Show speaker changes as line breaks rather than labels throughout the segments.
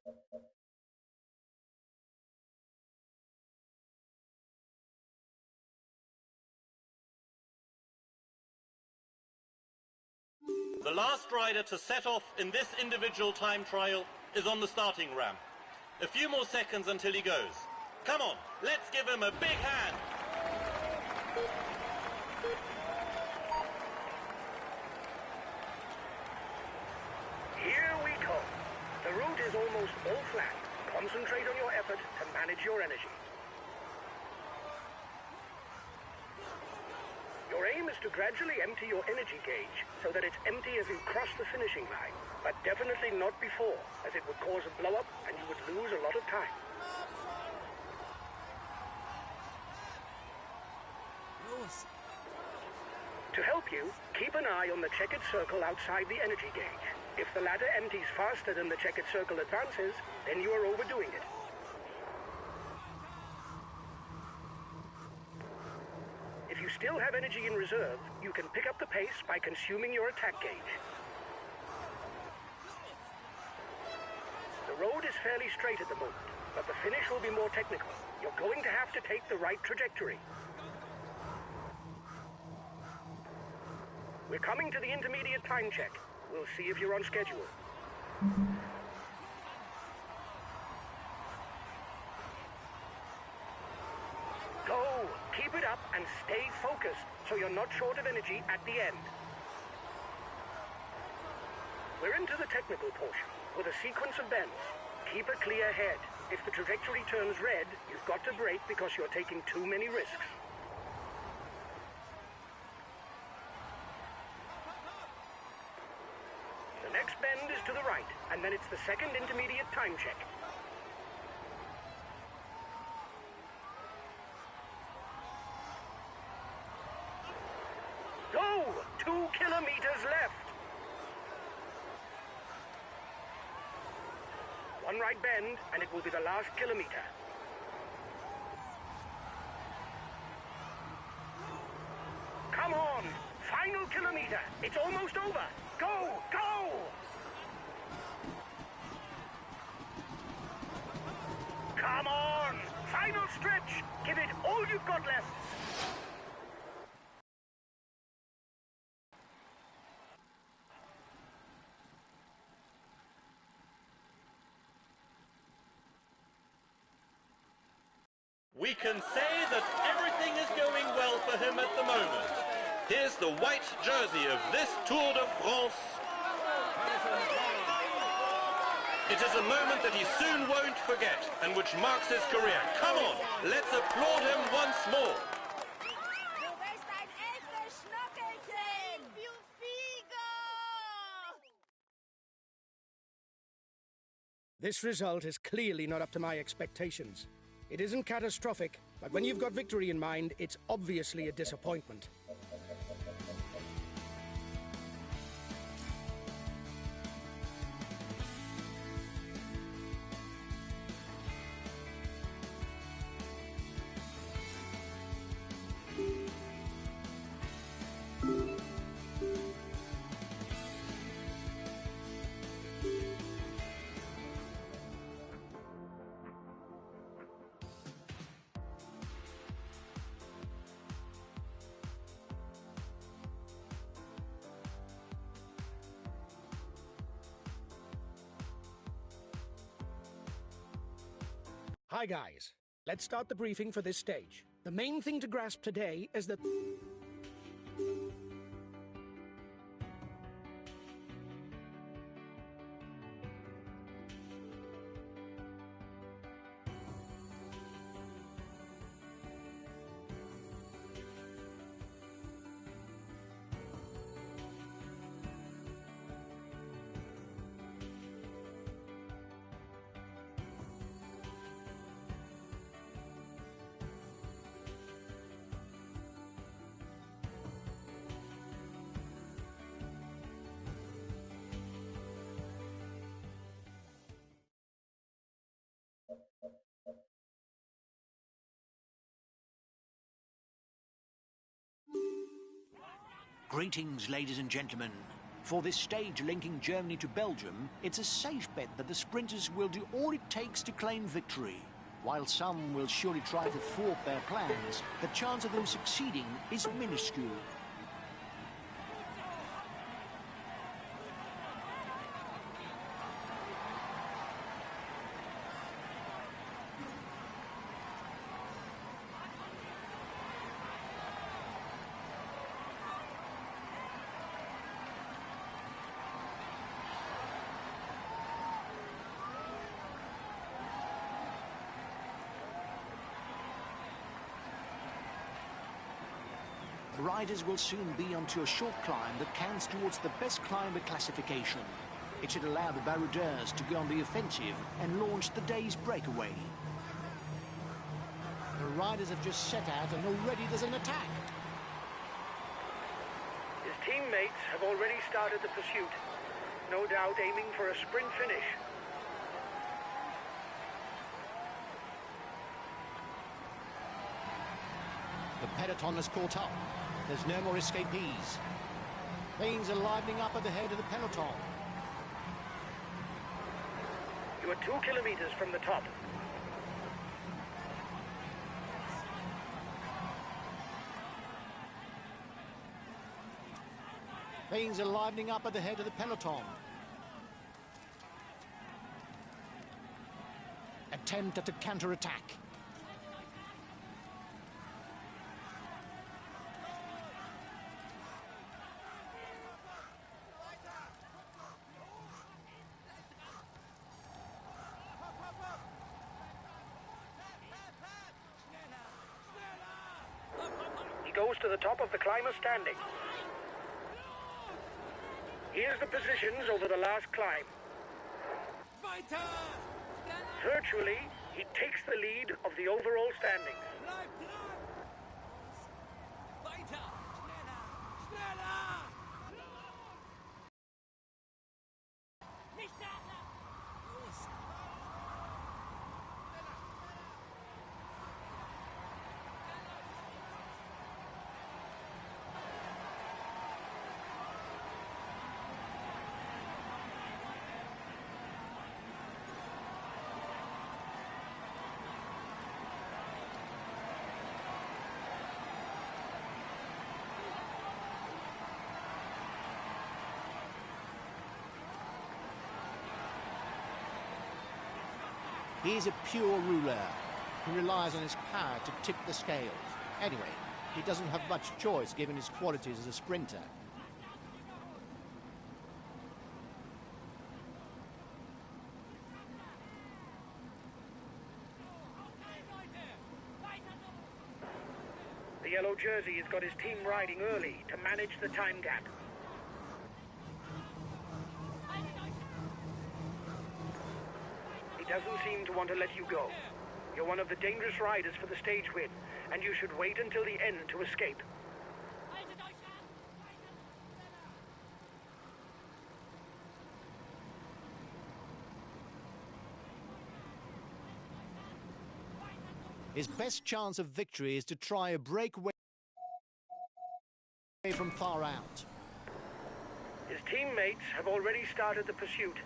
The last rider to set off in this individual time trial is on the starting ramp. A few more seconds until he goes. Come on, let's give him a big hand.
Here we go. The route is almost all flat. Concentrate on your effort to manage your energy. Your aim is to gradually empty your energy gauge so that it's empty as you cross the finishing line, but definitely not before, as it would cause a blow-up and you would lose a lot of time. To help you, keep an eye on the checkered circle outside the energy gauge. If the ladder empties faster than the checkered circle advances, then you are overdoing it. If you still have energy in reserve, you can pick up the pace by consuming your attack gauge. The road is fairly straight at the moment, but the finish will be more technical. You're going to have to take the right trajectory. We're coming to the intermediate time check. We'll see if you're on schedule. Go! Keep it up and stay focused so you're not short of energy at the end. We're into the technical portion with a sequence of bends. Keep a clear head. If the trajectory turns red, you've got to brake because you're taking too many risks. The next bend is to the right, and then it's the second intermediate time check. Go! 2 kilometers left. One right bend, and it will be the last kilometer. Come on! Final kilometer! It's almost over! Go! Go! Come on! Final stretch! Give it all you've got left!
We can say that everything is going well for him at the moment. Here's the white jersey of this Tour de France. It is a moment that he soon won't forget and which marks his career. Come on, let's applaud him once more.
This result is clearly not up to my expectations. It isn't catastrophic, but when you've got victory in mind, it's obviously a disappointment. Hi guys, let's start the briefing for this stage. The main thing to grasp today is that
Greetings, ladies and gentlemen. For this stage linking Germany to Belgium, it's a safe bet that the sprinters will do all it takes to claim victory. While some will surely try to thwart their plans, the chance of them succeeding is minuscule. The riders will soon be onto a short climb that counts towards the best climber classification. It should allow the baroudeurs to go on the offensive and launch the day's breakaway. The riders have just set out and already there's an attack.
His teammates have already started the pursuit, no doubt aiming for a sprint finish.
The peloton has caught up. There's no more escapees. Things are livening up at the head of the peloton.
You are 2 kilometers from the top.
Things are livening up at the head of the peloton. Attempt at a counter-attack.
Goes to the top of the climber standing. Here's the positions over the last climb. Virtually, he takes the lead of the overall standings.
He's a pure ruler who relies on his power to tip the scales. Anyway, he doesn't have much choice given his qualities as a sprinter.
The yellow jersey has got his team riding early to manage the time gap. He doesn't seem to want to let you go. You're one of the dangerous riders for the stage win, and you should wait until the end to escape.
His best chance of victory is to try a breakaway from far out.
His teammates have already started the pursuit,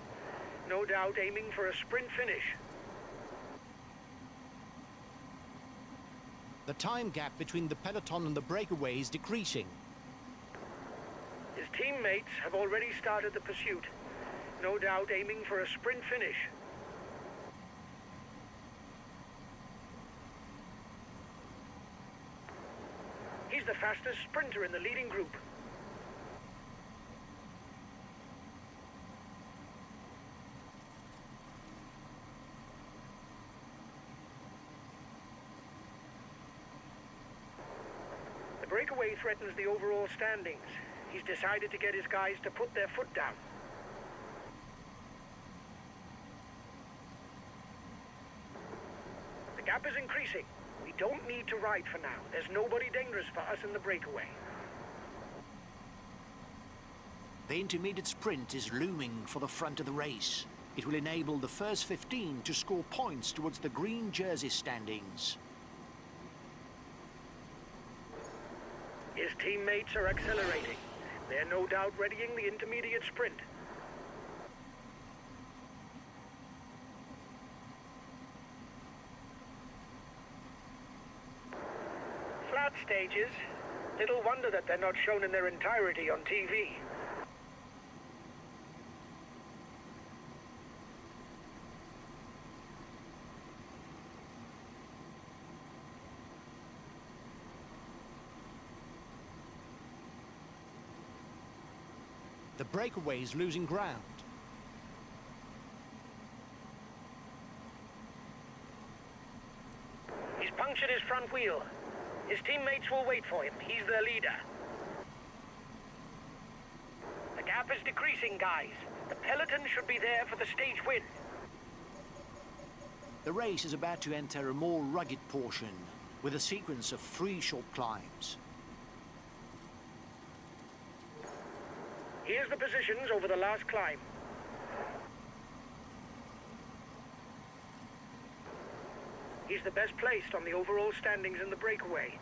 no doubt aiming for a sprint finish.
The time gap between the peloton and the breakaway is decreasing.
His teammates have already started the pursuit, no doubt aiming for a sprint finish. He's the fastest sprinter in the leading group. The breakaway threatens the overall standings. He's decided to get his guys to put their foot down. The gap is increasing. We don't need to ride for now. There's nobody dangerous for us in the breakaway.
The intermediate sprint is looming for the front of the race. It will enable the first 15 to score points towards the green jersey standings.
His teammates are accelerating. They're no doubt readying the intermediate sprint. Flat stages. Little wonder that they're not shown in their entirety on TV.
The breakaway is losing ground.
He's punctured his front wheel. His teammates will wait for him. He's their leader. The gap is decreasing, guys. The peloton should be there for the stage win.
The race is about to enter a more rugged portion, with a sequence of 3 short climbs.
Here's the positions over the last climb. He's the best placed on the overall standings in the breakaway.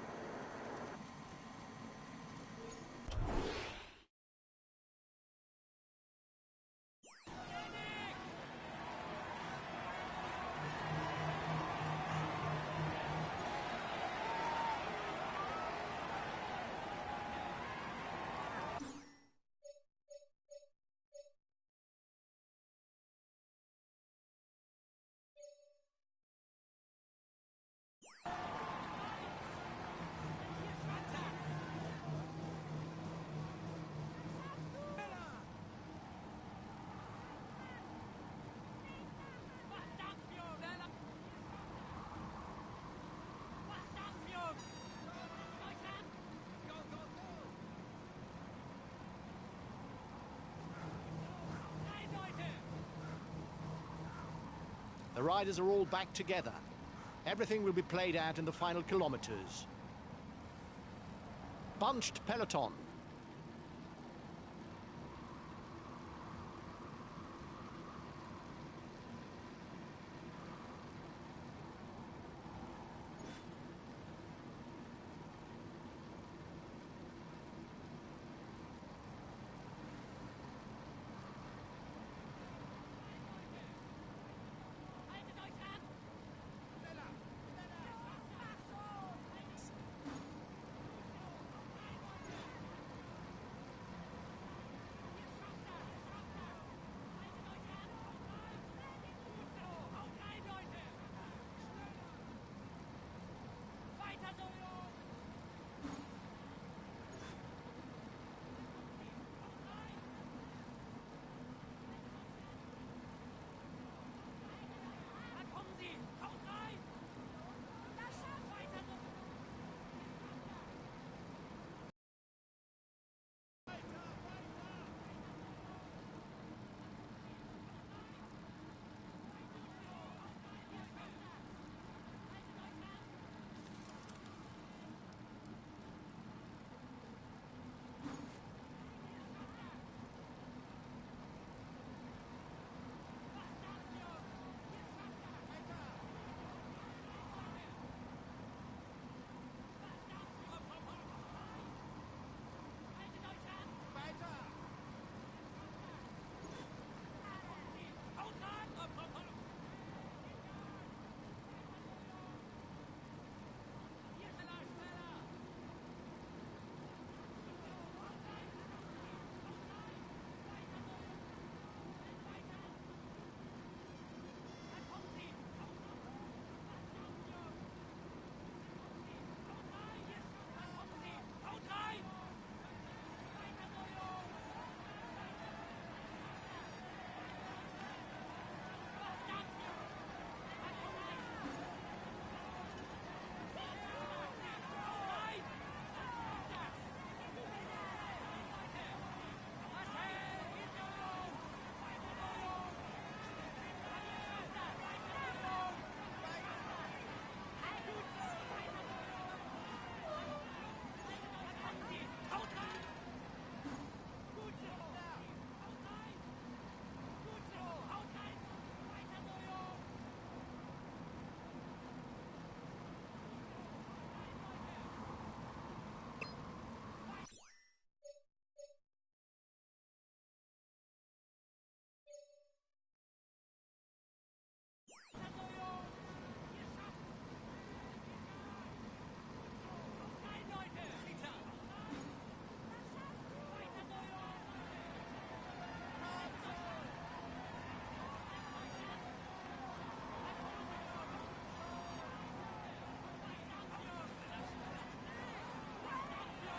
The riders are all back together. Everything will be played out in the final kilometers. Bunched peloton.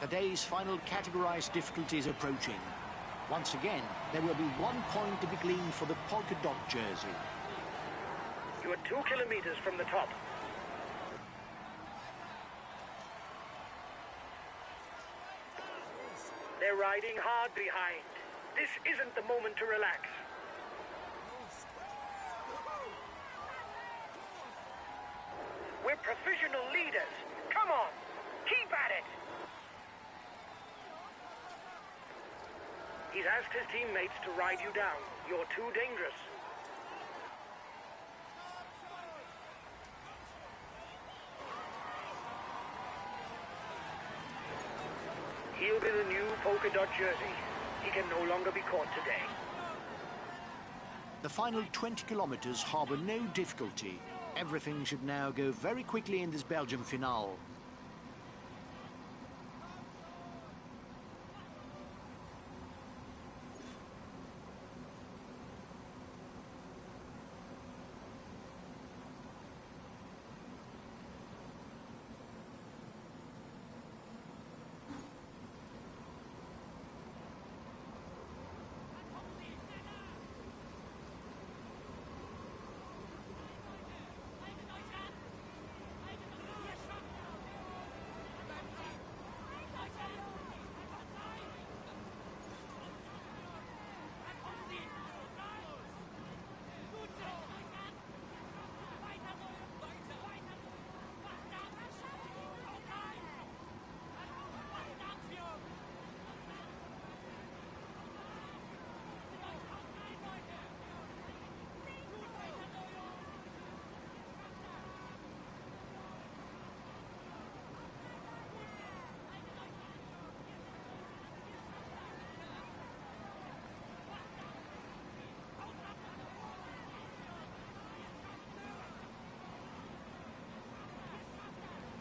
The day's final categorized difficulty is approaching. Once again, there will be 1 point to be gleaned for the polka dot jersey.
You are 2 kilometers from the top. They're riding hard behind. This isn't the moment to relax. We're professional leaders. Come on, keep at it. He's asked his teammates to ride you down. You're too dangerous. He'll be the new polka dot jersey. He can no longer be caught today.
The final 20 kilometers harbour no difficulty. Everything should now go very quickly in this Belgium finale.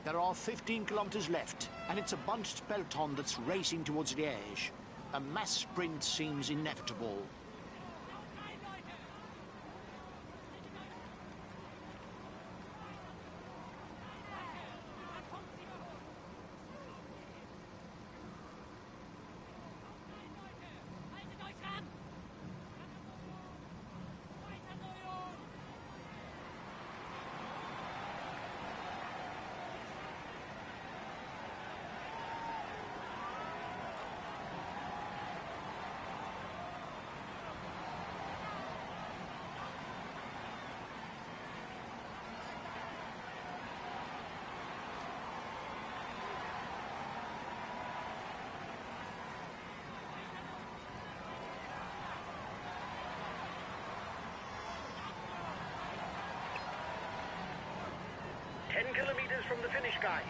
There are 15 kilometers left, and it's a bunched peloton that's racing towards Liège. A mass sprint seems inevitable.
Kilometers from the finish, guys.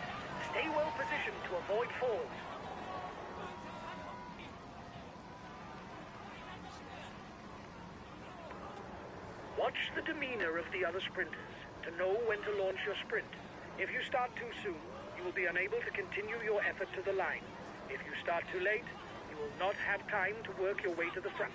Stay well positioned to avoid falls. Watch the demeanor of the other sprinters to know when to launch your sprint. If you start too soon, you will be unable to continue your effort to the line. If you start too late, you will not have time to work your way to the front.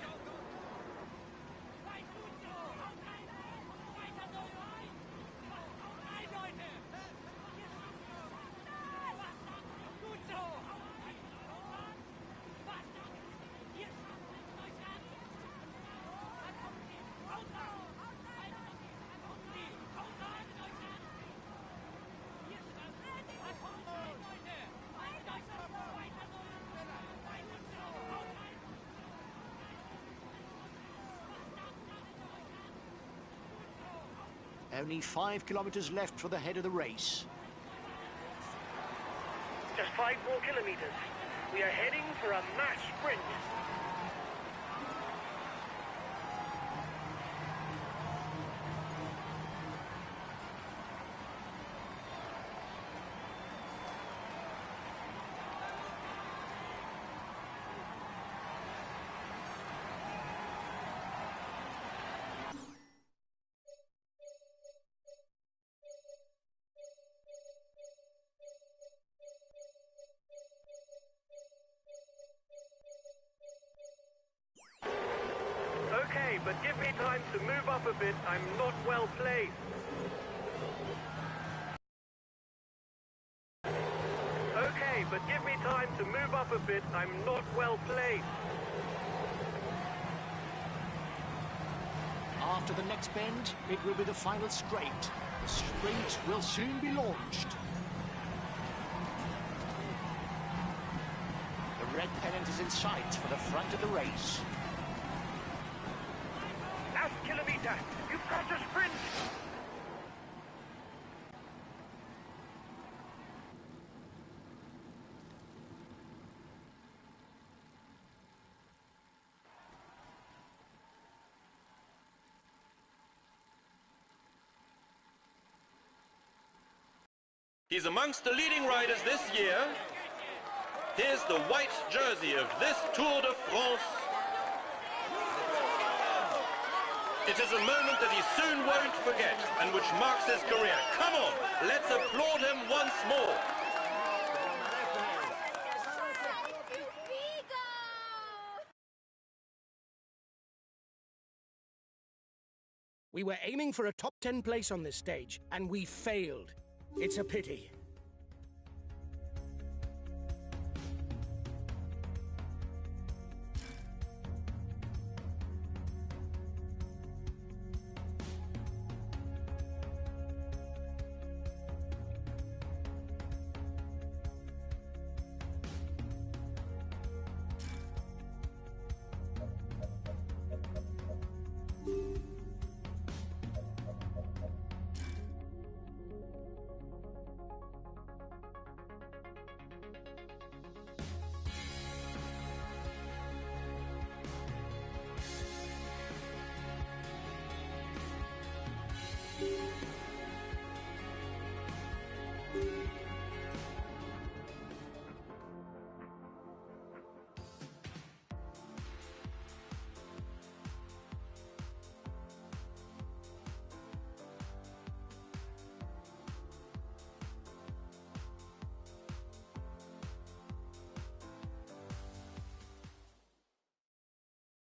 Only 5 kilometers left for the head of the race.
Just 5 more kilometers. We are heading for a mass sprint. Okay, but give me time to move up a bit. I'm not well placed. Okay, but give me time to move up a bit. I'm not well placed.
After the next bend, it will be the final straight. The sprint will soon be launched. The red pennant is in sight for the front of the race.
Last kilometer. You've got to sprint.
He's amongst the leading riders this year. Here's the white jersey of this Tour de France. It is a moment that he soon won't forget and which marks his career. Come on, let's applaud him once more.
We were aiming for a top 10 place on this stage, and we failed. It's a pity.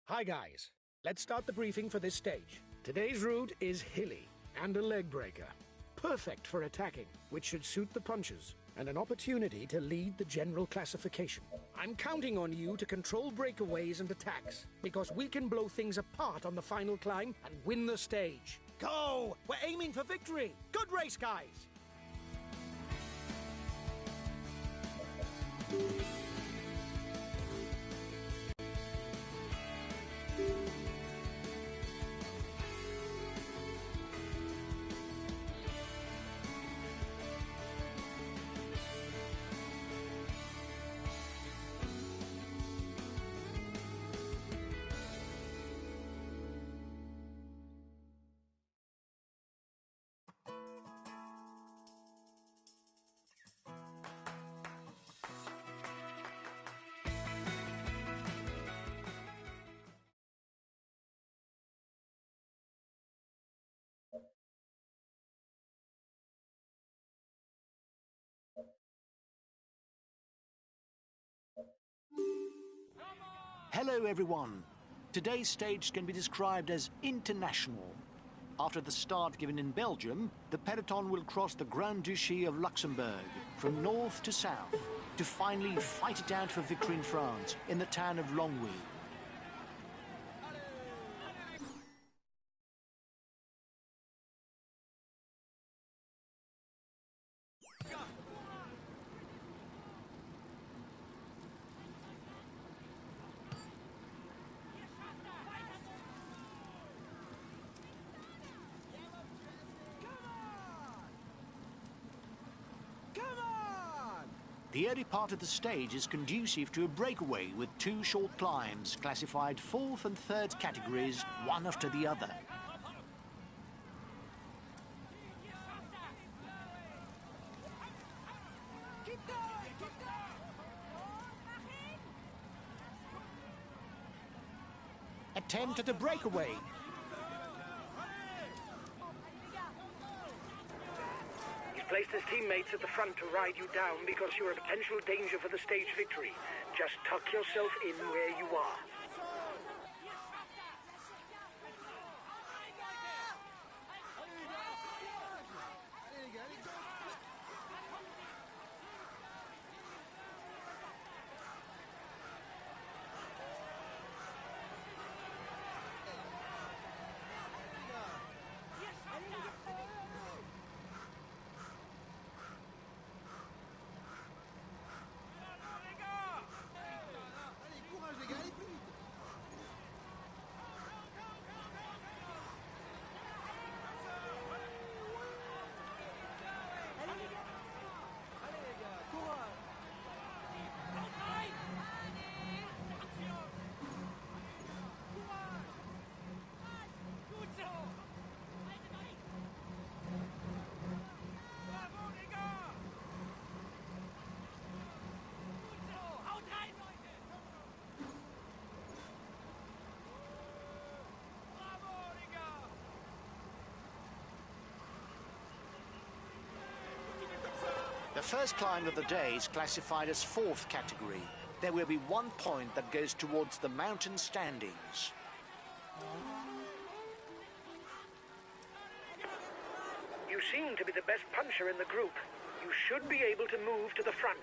Hi guys, let's start the briefing for this stage. Today's route is hilly and a leg breaker. Perfect for attacking, which should suit the punchers, and an opportunity to lead the general classification. I'm counting on you to control breakaways and attacks, because we can blow things apart on the final climb and win the stage. Go! We're aiming for victory! Good race, guys!
Hello everyone. Today's stage can be described as international. After the start given in Belgium, the peloton will cross the Grand Duchy of Luxembourg from north to south to finally fight it out for victory in France in the town of Longwy. The early part of the stage is conducive to a breakaway with two short climbs classified fourth and third categories, one after the other. Attempt at a breakaway.
Placed his teammates at the front to ride you down because you're a potential danger for the stage victory. Just tuck yourself in where you are.
first climb of the day is classified as 4th category. There will be 1 point that goes towards the mountain standings.
You seem to be the best puncher in the group. You should be able to move to the front.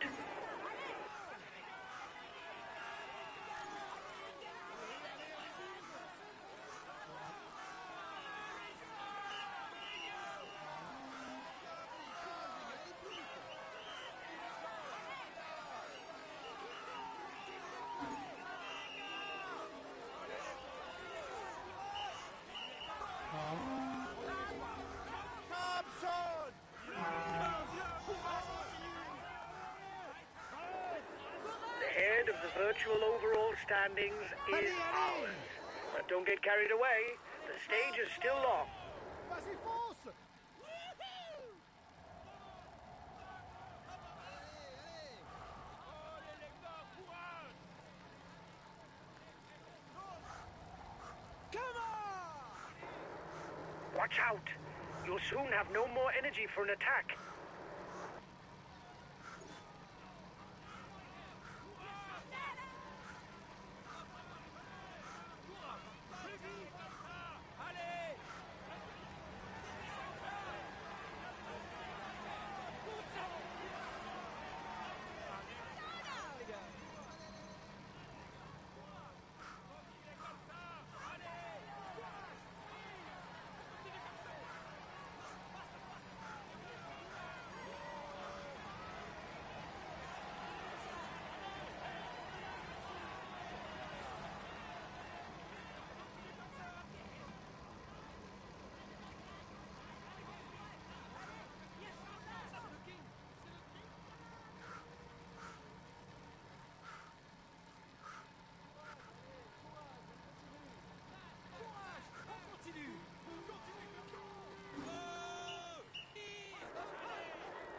The virtual overall standings is ours. But don't get carried away. The stage is still long. Watch out. You'll soon have no more energy for an attack.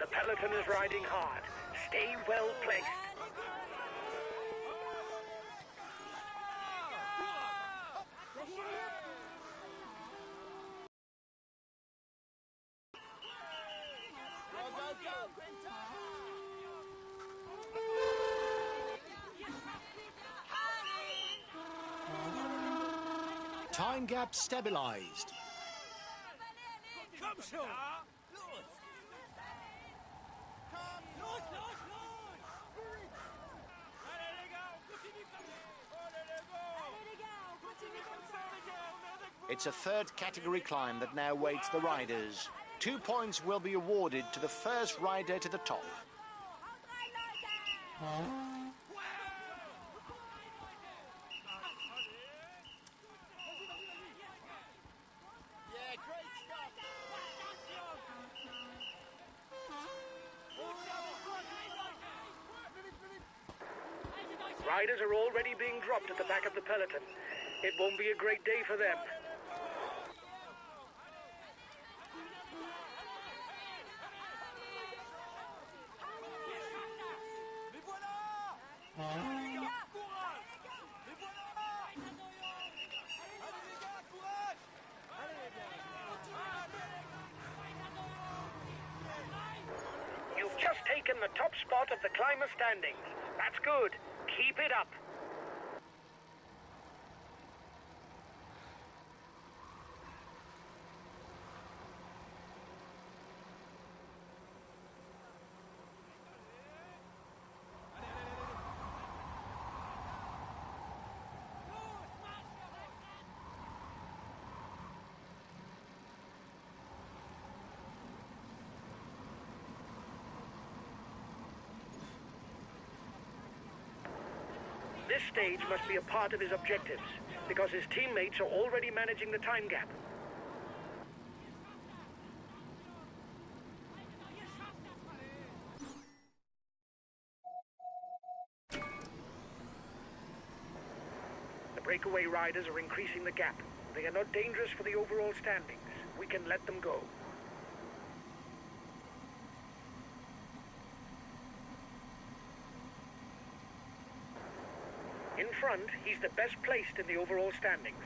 The peloton is riding hard. Stay well placed.
Time gap stabilized. It's a 3rd category climb that now waits the riders. 2 points will be awarded to the first rider to the top.
Riders are already being dropped at the back of the peloton. It won't be a great day for them. You've just taken the top spot of the climber standings. That's good. Keep it up. This stage must be a part of his objectives, because his teammates are already managing the time gap. The breakaway riders are increasing the gap. They are not dangerous for the overall standings. We can let them go. In front, he's the best placed in the overall standings.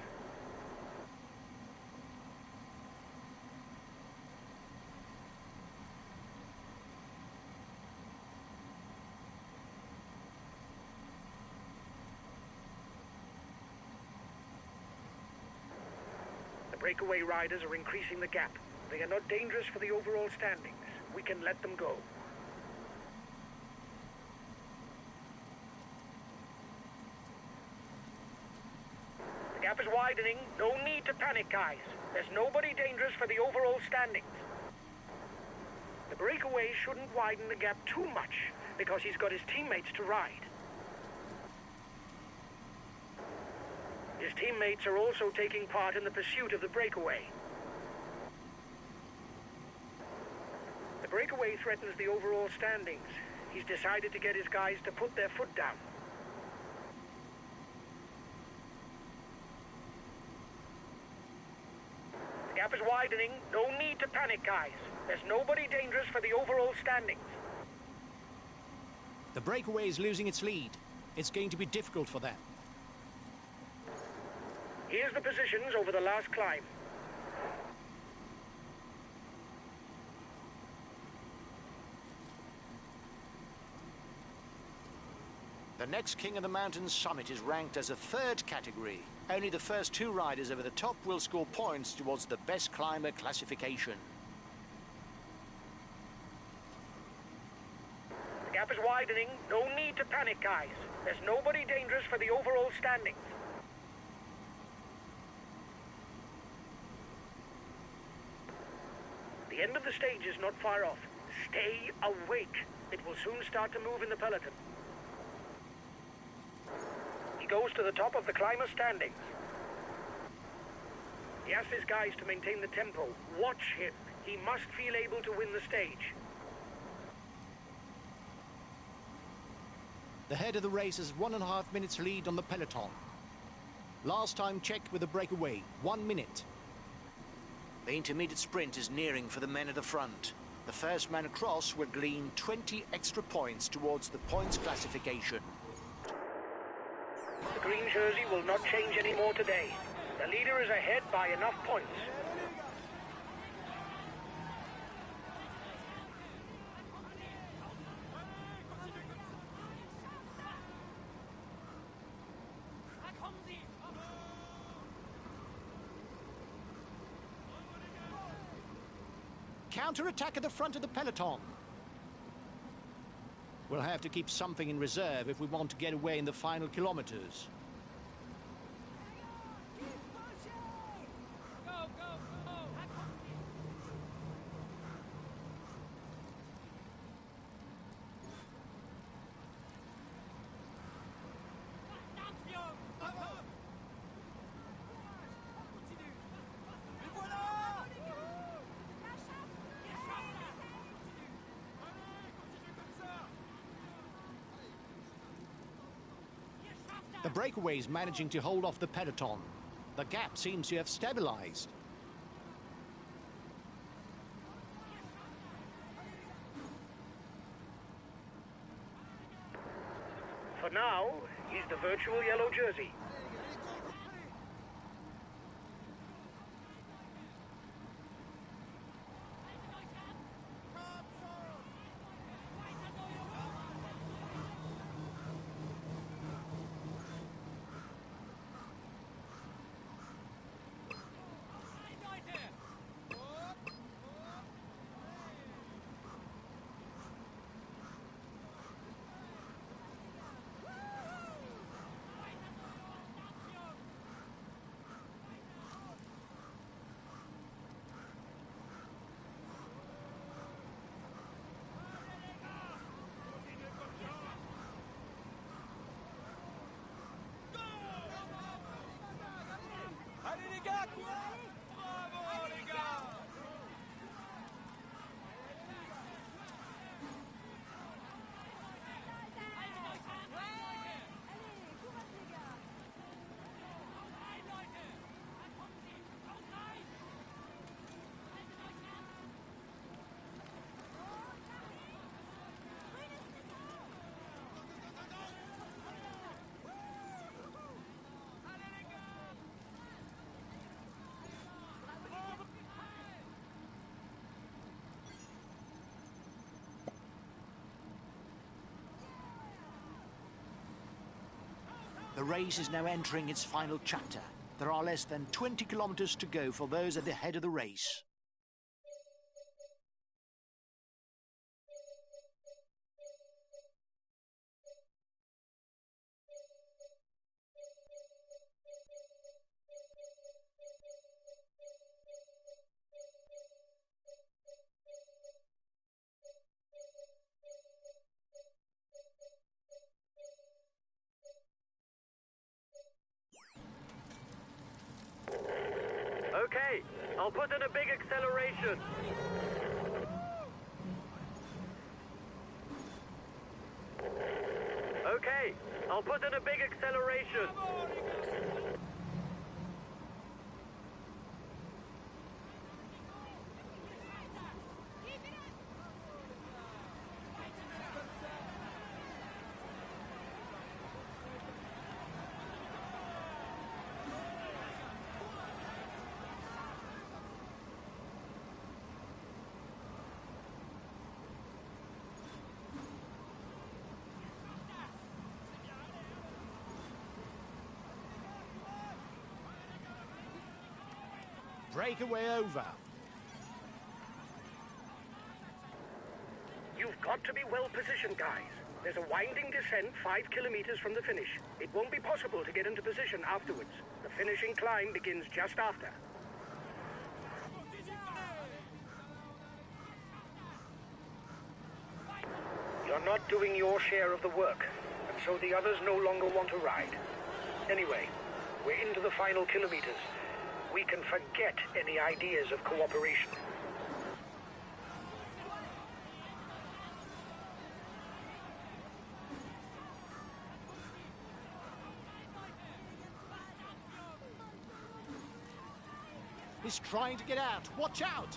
breakaway riders are increasing the gap. They are not dangerous for the overall standings. We can let them go. The gap is widening. No need to panic, guys. There's nobody dangerous for the overall standings. The breakaway shouldn't widen the gap too much because he's got his teammates to ride. His teammates are also taking part in the pursuit of the breakaway. The breakaway threatens the overall standings. He's decided to get his guys to put their foot down. The gap is widening. No need to panic, guys. There's nobody dangerous for the overall standings.
The breakaway is losing its lead. It's going to be difficult for them.
Here's the positions over the last climb.
The next King of the Mountains summit is ranked as a third category. Only the first two riders over the top will score points towards the best climber classification.
The gap is widening. No need to panic, guys. There's nobody dangerous for the overall standings. The end of the stage is not far off. Stay awake. It will soon start to move in the peloton. He goes to the top of the climber standings. He asks his guys to maintain the tempo. Watch him. He must feel able to win the stage.
The head of the race has 1.5 minutes lead on the peloton. Last time checked with the breakaway, 1 minute. The intermediate sprint is nearing for the men at the front. The first man across will glean 20 extra points towards the points classification.
The green jersey will not change anymore today. The leader is ahead by enough points.
Counter-attack at the front of the peloton. We'll have to keep something in reserve if we want to get away in the final kilometers. The breakaway is managing to hold off the peloton. The gap seems to have stabilized.
For now, he's the virtual yellow jersey.
The race is now entering its final chapter. There are less than 20 kilometers to go for those at the head of the race.
Okay, I'll put in a big acceleration. Okay, I'll put in a big acceleration.
Breakaway over.
You've got to be well positioned, guys. There's a winding descent 5 kilometers from the finish. It won't be possible to get into position afterwards. The finishing climb begins just after. You're not doing your share of the work, and so the others no longer want to ride. Anyway, we're into the final kilometers. We can forget any ideas of cooperation.
He's trying to get out. Watch out!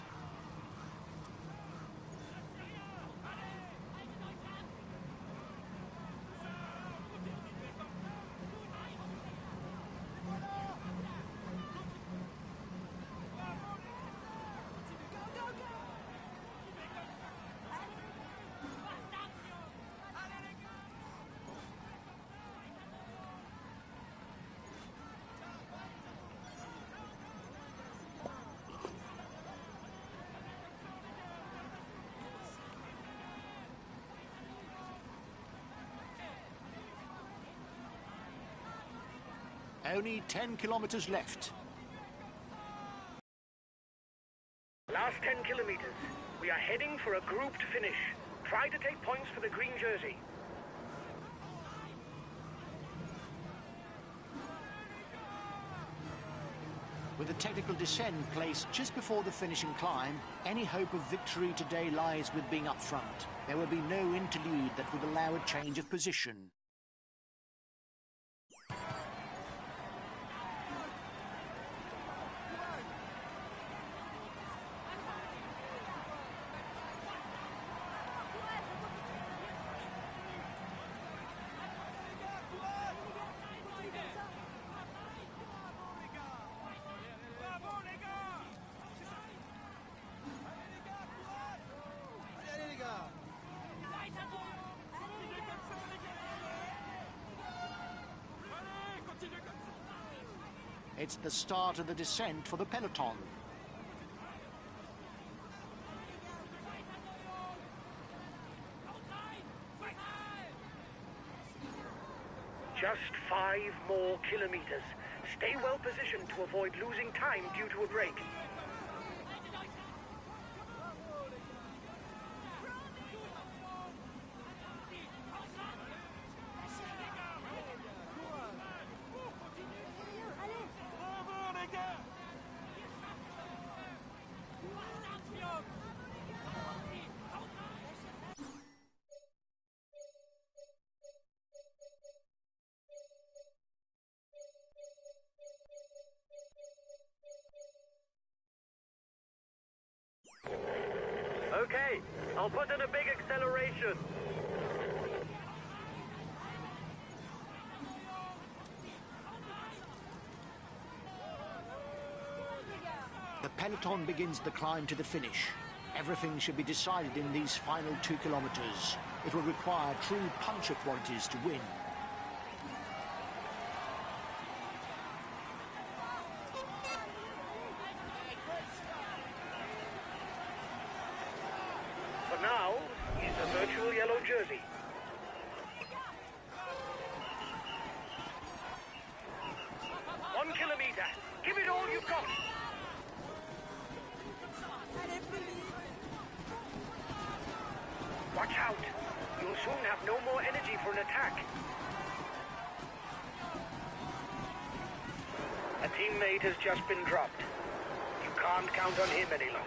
Only 10 kilometers left.
Last 10 kilometers. We are heading for a grouped finish. Try to take points for the green jersey.
With the technical descent placed just before the finishing climb, any hope of victory today lies with being up front. There will be no interlude that would allow a change of position. It's the start of the descent for the peloton.
Just 5 more kilometers. Stay well positioned to avoid losing time due to a break. Okay, I'll put in a big acceleration.
The peloton begins the climb to the finish. Everything should be decided in these final 2 kilometers. It will require true puncher qualities to win.
virtual yellow jersey. One kilometer. Give it all you've got. Watch out. You'll soon have no more energy for an attack. A teammate has just been dropped. You can't count on him any longer.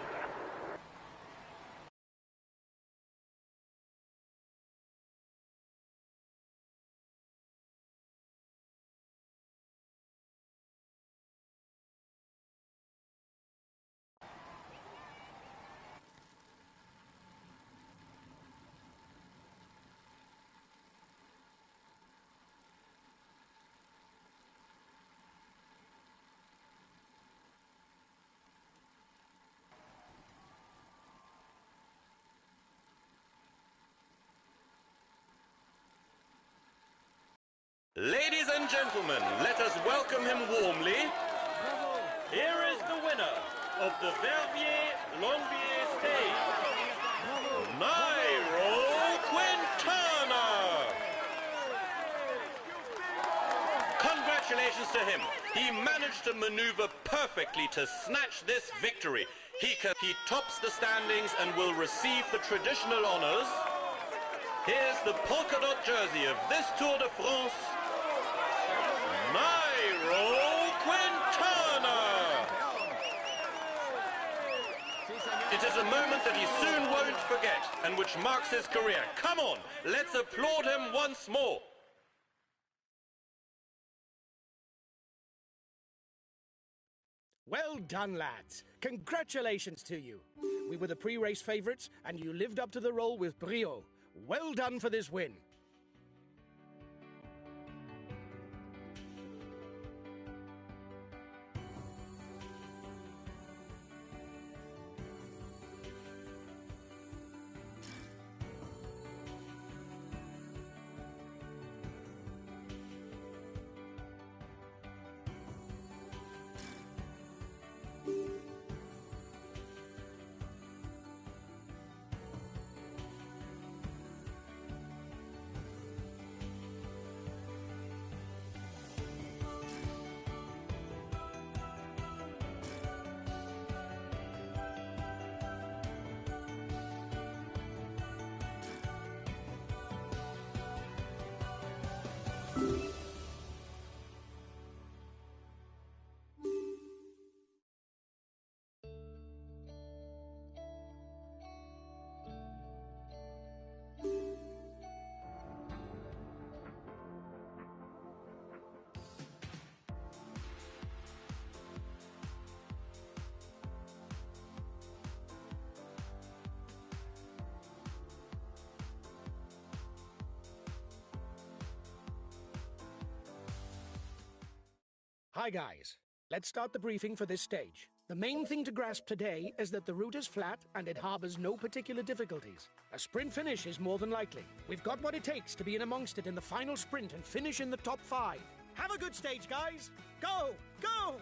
Ladies and gentlemen, let us welcome him warmly. Here is the winner of the Verviers-Longuevier stage, Nairo Quintana. Congratulations to him. He managed to maneuver perfectly to snatch this victory. He tops the standings and will receive the traditional honors. Here's the polka dot jersey of this Tour de France, Nairo Quintana. It is a moment that he soon won't forget and which marks his career. Come on, let's applaud him once more.
Well done, lads. Congratulations to you. We were the pre-race favourites, and you lived up to the role with brio. Well done for this win. Hi guys, let's start the briefing for this stage. The main thing to grasp today is that the route is flat and it harbours no particular difficulties. A sprint finish is more than likely. We've got what it takes to be in amongst it in the final sprint and finish in the top 5. Have a good stage, guys! Go! Go!